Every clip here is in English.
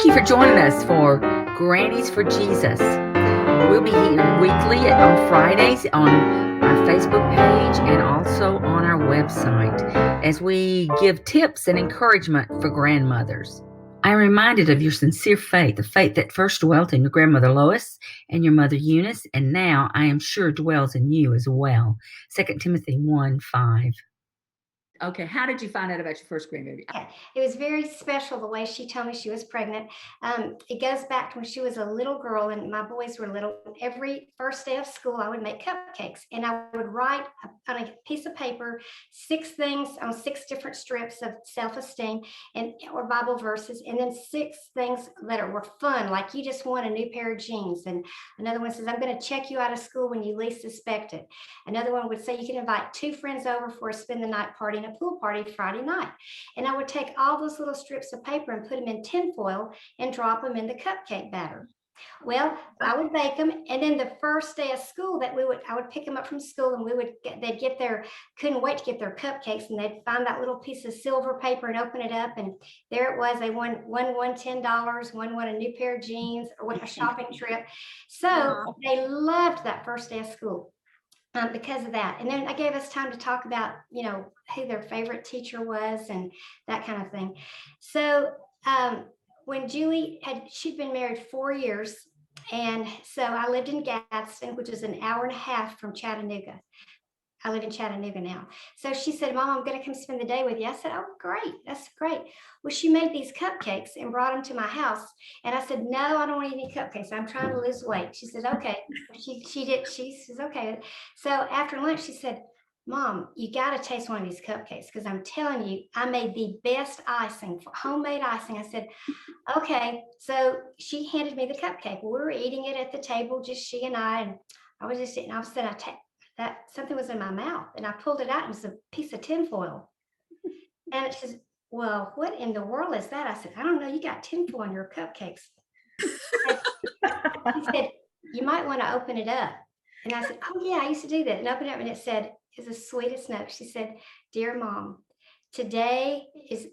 Thank you for joining us for Grannies for Jesus. We'll be here weekly on Fridays on our Facebook page and also on our website as we give tips and encouragement for grandmothers. I am reminded of your sincere faith, the faith that first dwelt in your grandmother Lois and your mother Eunice, and now I am sure dwells in you as well. 2 Timothy 1:5. Okay, how did you find out about your first grandbaby? Okay. It was very special the way she told me she was pregnant. It goes back to when she was a little girl and my boys were little. Every first day of school, I would make cupcakes and I would write on a piece of paper 6 things on 6 different strips of self-esteem and or Bible verses, and then 6 things that were fun, like you just want a new pair of jeans. And another one says, I'm going to check you out of school when you least suspect it. Another one would say you can invite 2 friends over for a spend the night party and a pool party Friday night. And I would take all those little strips of paper and put them in tinfoil and drop them in the cupcake batter. Well, I would bake them, and then the first day of school I would pick them up from school, and they'd get couldn't wait to get their cupcakes, and they'd find that little piece of silver paper and open it up, and there it was. They won $10, one won a new pair of jeans, or won a shopping trip. So they loved that first day of school. Because of that. And then I gave us time to talk about, who their favorite teacher was and that kind of thing. So when she'd been married 4 years. And so I lived in Gadsden, which is an hour and a half from Chattanooga. I live in Chattanooga now. So she said, Mom, I'm going to come spend the day with you. I said, oh, great. That's great. Well, she made these cupcakes and brought them to my house. And I said, no, I don't want any cupcakes. I'm trying to lose weight. She said, okay. She says, okay. So after lunch, she said, Mom, you got to taste one of these cupcakes because I'm telling you, I made the best icing, homemade icing. I said, okay. So she handed me the cupcake. We were eating it at the table, just she and I. And I was just sitting. All of a sudden, that something was in my mouth, and I pulled it out, and it was a piece of tinfoil. And it says, well, what in the world is that? I said, I don't know. You got tinfoil in your cupcakes. He said, you might want to open it up. And I said, oh, yeah, I used to do that. And open it up, and it said, it's the sweetest note. She said, Dear Mom, today is,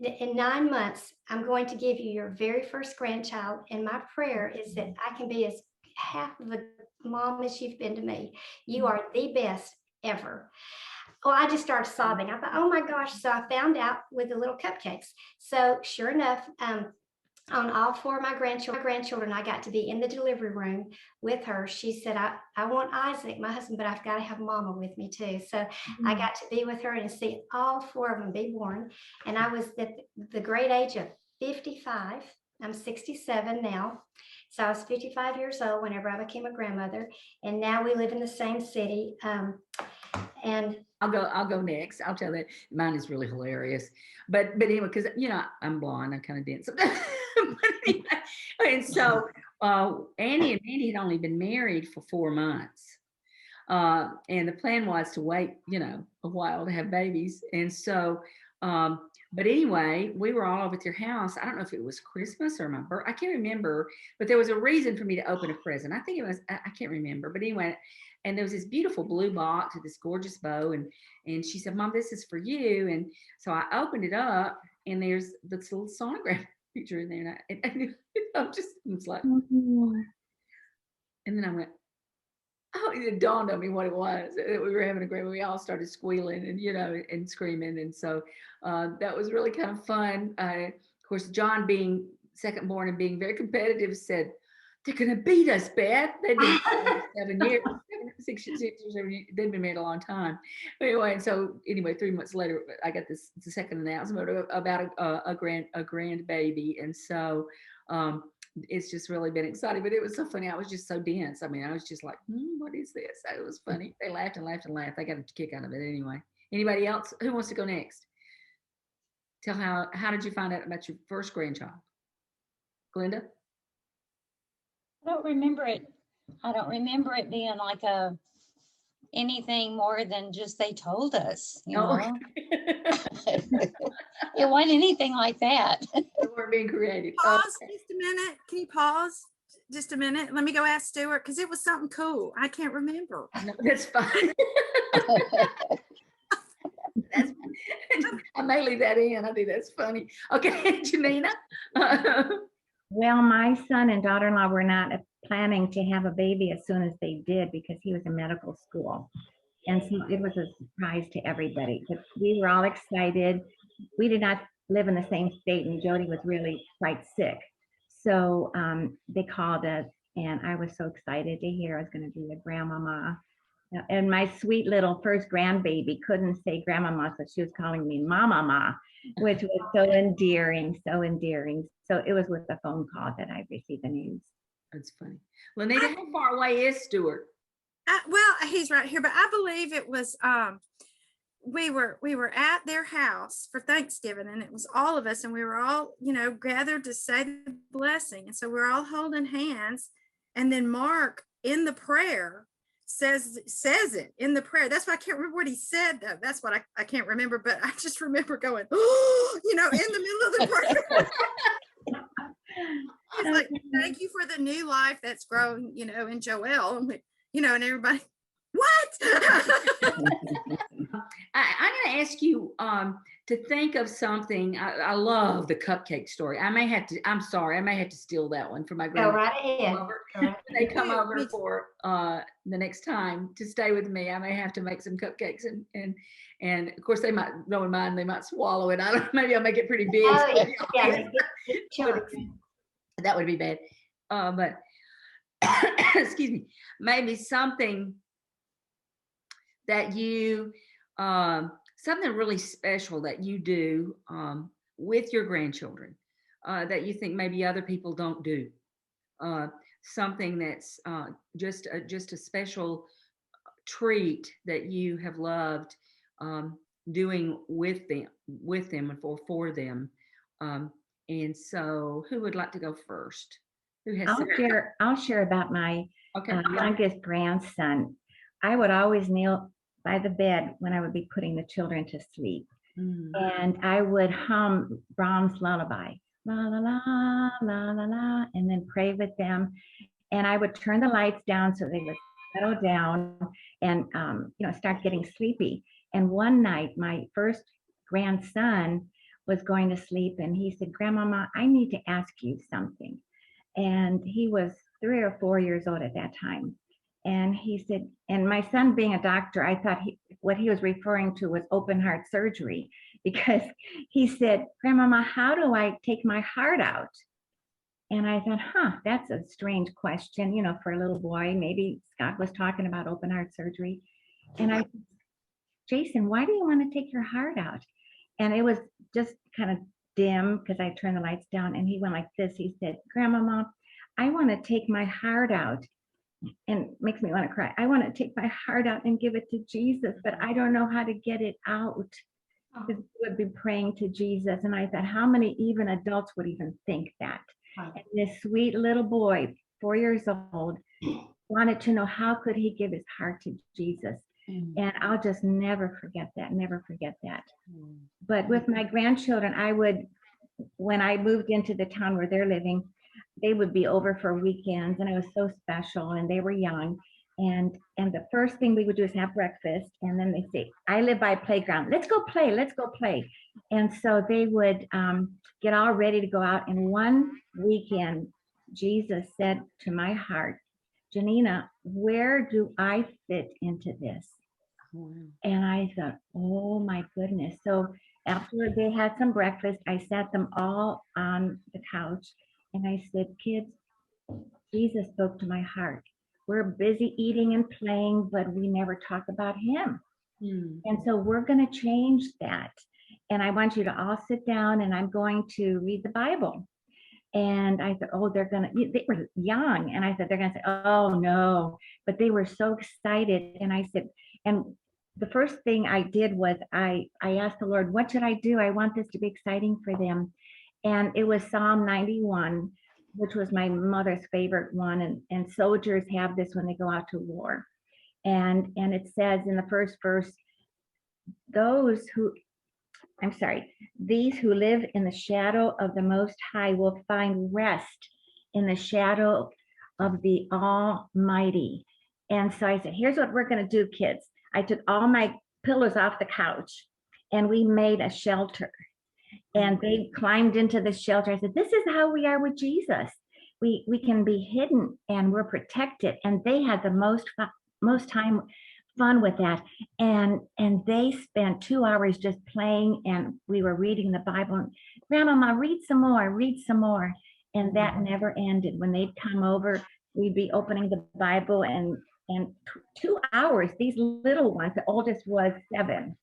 in 9 months, I'm going to give you your very first grandchild. And my prayer is that I can be as half of a mom as you've been to me. You are the best ever. Well, I just started sobbing. I thought, oh my gosh. So I found out with the little cupcakes. So sure enough, on all 4 of my grandchildren, I got to be in the delivery room with her. She said, I want Isaac, my husband, but I've got to have Mama with me too. So I got to be with her and see all 4 of them be born. And I was at the great age of 55. I'm 67 now. So I was 55 years old whenever I became a grandmother. And now we live in the same city. And I'll go next. I'll tell that mine is really hilarious. But anyway, because I'm blonde, I'm kind of dense. Anyway, and so Annie and Mandy had only been married for 4 months. And the plan was to wait, a while to have babies. And so but anyway, we were all over at their house. I don't know if it was Christmas or my birthday. I can't remember, but there was a reason for me to open a present. I think it was, I can't remember, but anyway, and there was this beautiful blue box with this gorgeous bow. And she said, Mom, this is for you. And so I opened it up and there's this little sonogram picture in there. And I just was like, and then I went, oh, it dawned on me what it was. We were having a great, we all started squealing and, and screaming. And so that was really kind of fun. Of course, John being second born and being very competitive said, they're going to beat us, Beth. They've been married 7 years, 6 or 7 years. They've been married a long time. Anyway, and so 3 months later, I got the second announcement about a grand baby. And so it's just really been exciting, but it was so funny. I was just so dense. I mean, I was just like, what is this? It was funny. They laughed and laughed and laughed. I got a kick out of it anyway. Anybody else? Who wants to go next? Tell how did you find out about your first grandchild? Glenda? I don't remember it being like anything more than just they told us, know. It wasn't anything like that. They weren't being creative. Pause just a minute. Can you pause just a minute? Let me go ask Stuart because it was something cool. I can't remember. No, that's fine. I may leave that in. I think that's funny. Okay, Janina. Well, my son and daughter-in-law were not planning to have a baby as soon as they did because he was in medical school. And so it was a surprise to everybody, but we were all excited. We did not live in the same state, and Jody was really quite sick. So they called us, and I was so excited to hear I was going to be a grandmama. And my sweet little first grandbaby couldn't say grandmama, so she was calling me mama, which was so endearing, so endearing. So it was with the phone call that I received the news. That's funny. Lanita, how far away is Stuart? Well, he's right here, but I believe it was we were at their house for Thanksgiving, and it was all of us, and we were all, gathered to say the blessing. And so we're all holding hands. And then Mark in the prayer says it in the prayer. That's why I can't remember what he said, though. That's what I can't remember, but I just remember going, oh, in the middle of the prayer. He's like, thank you for the new life that's grown, in Joel. And everybody, what? I'm going to ask you to think of something. I love the cupcake story. I'm sorry, I may have to steal that one from my Go grandma. right ahead. They come over for the next time to stay with me. I may have to make some cupcakes, and of course they might don't mind. They might swallow it. I don't know. Maybe I'll make it pretty big. Oh, yeah, chunks. That would be bad. But excuse me, maybe something that you something really special that you do with your grandchildren that you think maybe other people don't do. Something that's just a special treat that you have loved doing with them and for them. And so, who would like to go first? Who has? I'll share about my youngest grandson. I would always kneel by the bed when I would be putting the children to sleep, and I would hum Brahms' lullaby, la la la la la la, and then pray with them. And I would turn the lights down so they would settle down and start getting sleepy. And one night, my first grandson was going to sleep, and he said, "Grandmama, I need to ask you something." And he was 3 or 4 years old at that time. And he said, and my son being a doctor, I thought what he was referring to was open heart surgery, because he said, "Grandmama, how do I take my heart out?" And I thought, that's a strange question, for a little boy. Maybe Scott was talking about open heart surgery. And I said, "Jason, why do you want to take your heart out?" And it was just kind of dim because I turned the lights down, and he went like this. He said, "Grandmama, I want to take my heart out," and makes me want to cry. "I want to take my heart out and give it to Jesus, but I don't know how to get it out." Because we would be praying to Jesus. And I thought, how many even adults would even think that? And this sweet little boy, 4 years old, wanted to know how could he give his heart to Jesus. And I'll just never forget that, never forget that. But with my grandchildren, when I moved into the town where they're living, they would be over for weekends, and it was so special, and they were young. And the first thing we would do is have breakfast, and then they say, "I live by a playground. Let's go play, let's go play." And so they would get all ready to go out. And one weekend, Jesus said to my heart, "Janina, where do I fit into this?" And I thought, oh my goodness. So after they had some breakfast, I sat them all on the couch, and I said, "Kids, Jesus spoke to my heart. We're busy eating and playing, but we never talk about him. And so we're going to change that. And I want you to all sit down, and I'm going to read the Bible." And I thought, they were young. And I thought, they're going to say, "Oh no," but they were so excited. And I said, and the first thing I did was I asked the Lord, what should I do? I want this to be exciting for them. And it was Psalm 91, which was my mother's favorite one. And soldiers have this when they go out to war. And it says in the first verse, "These who live in the shadow of the Most High will find rest in the shadow of the Almighty." And so I said, here's what we're going to do, kids. I took all my pillows off the couch, and we made a shelter. And they climbed into the shelter. I said, this is how we are with Jesus. We can be hidden and we're protected. And they had the most time fun with that. And they spent 2 hours just playing, and we were reading the Bible. Grandmama, read some more, read some more. And that never ended. When they'd come over, we'd be opening the Bible, and 2 hours, these little ones, the oldest was 7,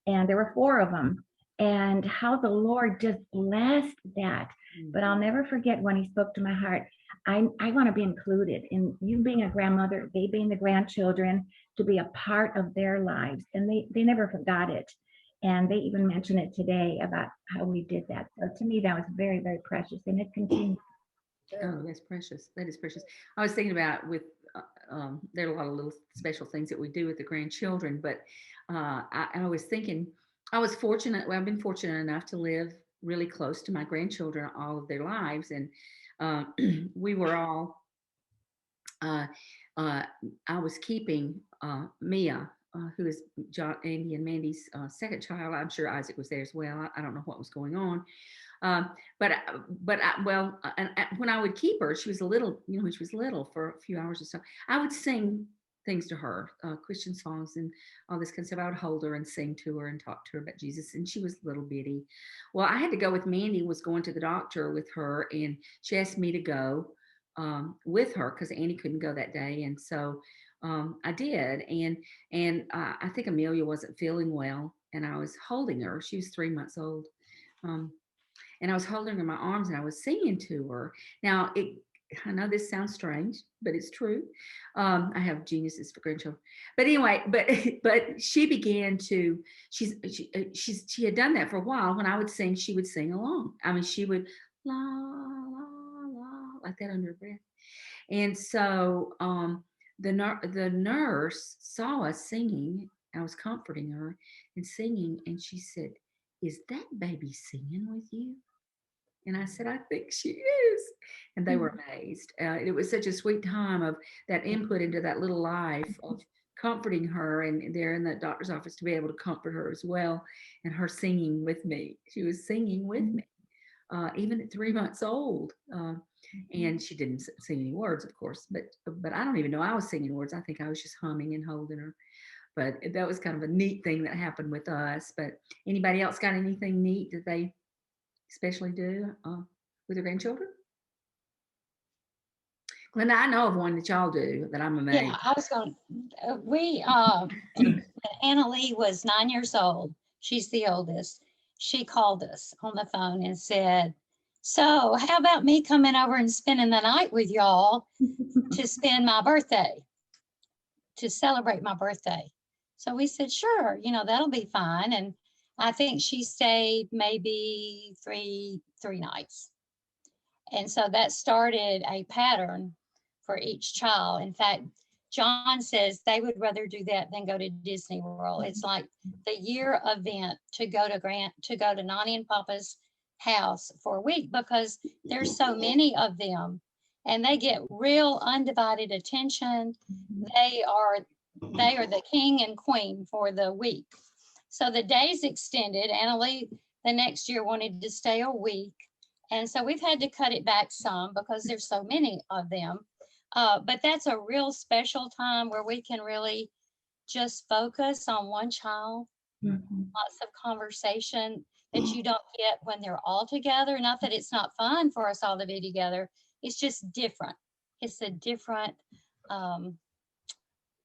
and there were 4 of them. And how the Lord just blessed that. But I'll never forget when he spoke to my heart. I want to be included in you being a grandmother, they being the grandchildren, to be a part of their lives. And they never forgot it. And they even mentioned it today about how we did that. So to me, that was very, very precious. And it continues. Oh, that's precious. That is precious. I was thinking about there are a lot of little special things that we do with the grandchildren, but I was thinking, I was fortunate. Well, I've been fortunate enough to live really close to my grandchildren all of their lives, and we were all. I was keeping Mia, who is John, Andy, and Mandy's second child. I'm sure Isaac was there as well. I don't know what was going on, but when I would keep her, she was little. She was little for a few hours or so. I would sing things to her, Christian songs and all this kind of stuff. I would hold her and sing to her and talk to her about Jesus. And she was little bitty. Well, I had to go with Mandy, was going to the doctor with her, and she asked me to go with her because Andy couldn't go that day. And so I did. And I think Amelia wasn't feeling well, and I was holding her. She was 3 months old. And I was holding her in my arms and I was singing to her. Now, I know this sounds strange, but it's true. I have geniuses for grandchildren. But anyway, but she began to, she had done that for a while. When I would sing, she would sing along. I mean, she would la, la, la, like that under her breath. And so the nurse saw us singing. I was comforting her and singing. And she said, "Is that baby singing with you?" And I said, "I think she is." And they were amazed. It was such a sweet time of that input into that little life of comforting her, and there in that doctor's office to be able to comfort her as well, and her singing with me. She was singing with me, even at 3 months old. And she didn't sing any words, of course, but I don't even know I was singing words. I think I was just humming and holding her. But that was kind of a neat thing that happened with us. But anybody else got anything neat that they especially do with their grandchildren? Glenda, I know of one that y'all do that I'm amazed. Yeah, I was going. Anna Lee was 9 years old. She's the oldest. She called us on the phone and said, "So, how about me coming over and spending the night with y'all to spend my birthday, to celebrate my birthday?" So we said, "Sure, that'll be fine." And I think she stayed maybe three nights. And so that started a pattern for each child. In fact, John says they would rather do that than go to Disney World. It's like the year event to go to Nani and Papa's house for a week, because there's so many of them and they get real undivided attention. They are the king and queen for the week. So the days extended. Annalie the next year wanted to stay a week. And so we've had to cut it back some because there's so many of them. But that's a real special time where we can really just focus on one child. Lots of conversation that you don't get when they're all together. Not that it's not fun for us all to be together. It's just different. It's a different,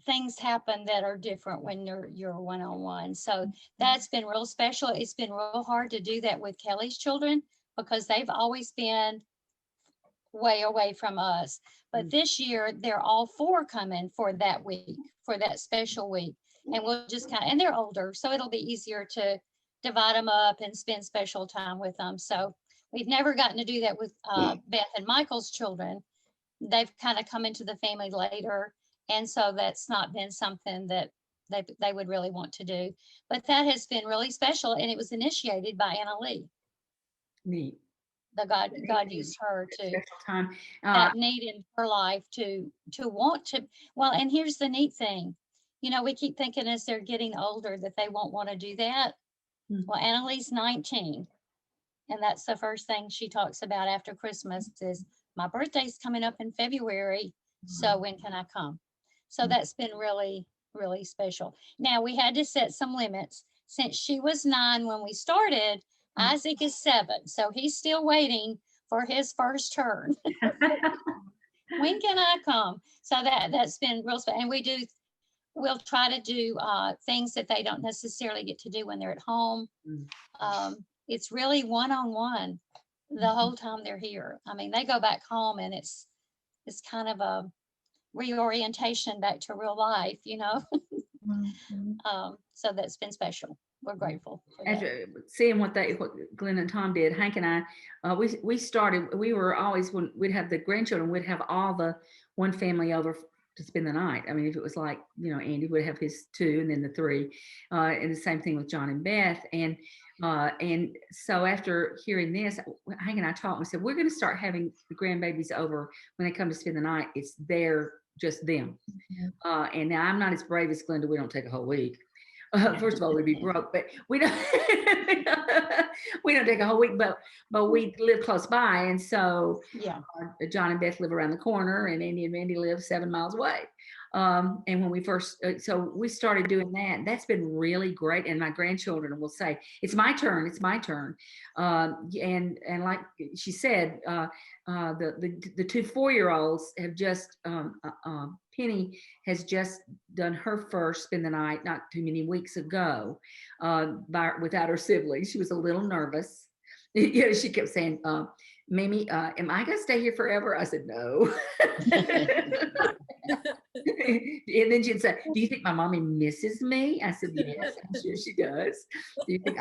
things happen that are different when you're one-on-one. So that's been real special. It's been real hard to do that with Kelly's children because they've always been way away from us. But this year, they're all 4 coming for that week, for that special week. And we'll just and they're older, so it'll be easier to divide them up and spend special time with them. So we've never gotten to do that with Beth and Michael's children. They've kind of come into the family later. And so that's not been something that they would really want to do. But that has been really special. And it was initiated by Anna Lee. Neat. God used her to special time. That need in her life to want to. Well, and here's the neat thing. We keep thinking as they're getting older that they won't want to do that. Well, Annalise 19. And that's the first thing she talks about after Christmas is my birthday's coming up in February. So when can I come? So that's been really, really special. Now we had to set some limits. Since she was 9 when we started, Isaac is 7. So he's still waiting for his first turn. When can I come? So that's been real special. And we'll try to do things that they don't necessarily get to do when they're at home. It's really one-on-one the whole time they're here. I mean, they go back home and it's kind of a reorientation back to real life, you know? So that's been special. We're grateful for that. After seeing what Glenn and Tom did, Hank and I, we were always, when we'd have the grandchildren, we'd have all the one family over to spend the night. I mean, if it was like, you know, Andy would have his 2 and then the 3, and the same thing with John and Beth. And so after hearing this, Hank and I talked and we said, we're going to start having the grandbabies over when they come to spend the night. It's just them. And now I'm not as brave as Glenda. We don't take a whole week. First of all, we'd be broke, but we don't take a whole week, but we live close by. And so John and Beth live around the corner and Andy and Mandy live 7 miles away. And when we first, so we started doing that, that's been really great. And my grandchildren will say, it's my turn. It's my turn. And like she said, the 2 4-year-olds have just, Penny has just done her first spend the night not too many weeks ago, without her siblings. She was a little nervous. You know, she kept saying, Mimi, am I going to stay here forever? I said, no. And then she'd say, do you think my mommy misses me? I said, yes, I'm sure she does. Do you think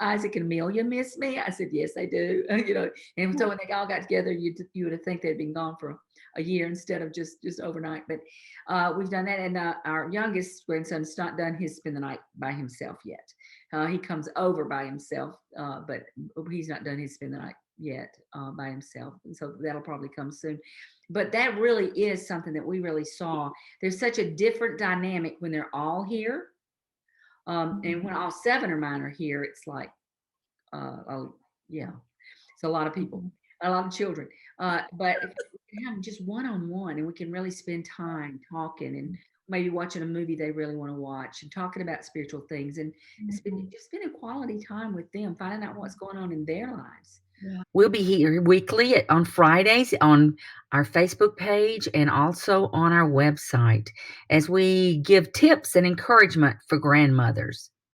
Isaac and Amelia miss me? I said, yes, they do. You know, and so when they all got together, you would have think they'd been gone for a year instead of just overnight. But we've done that. And our youngest grandson's not done his spend the night by himself yet. He comes over by himself, but he's not done his spend the night yet by himself. And so that'll probably come soon. But that really is something that we really saw. There's such a different dynamic when they're all here. And when all 7 of mine are here, it's like, it's a lot of people, a lot of children. But if we have just one-on-one and we can really spend time talking and maybe watching a movie they really want to watch and talking about spiritual things and spending quality time with them, finding out what's going on in their lives. We'll be here weekly on Fridays on our Facebook page and also on our website as we give tips and encouragement for grandmothers.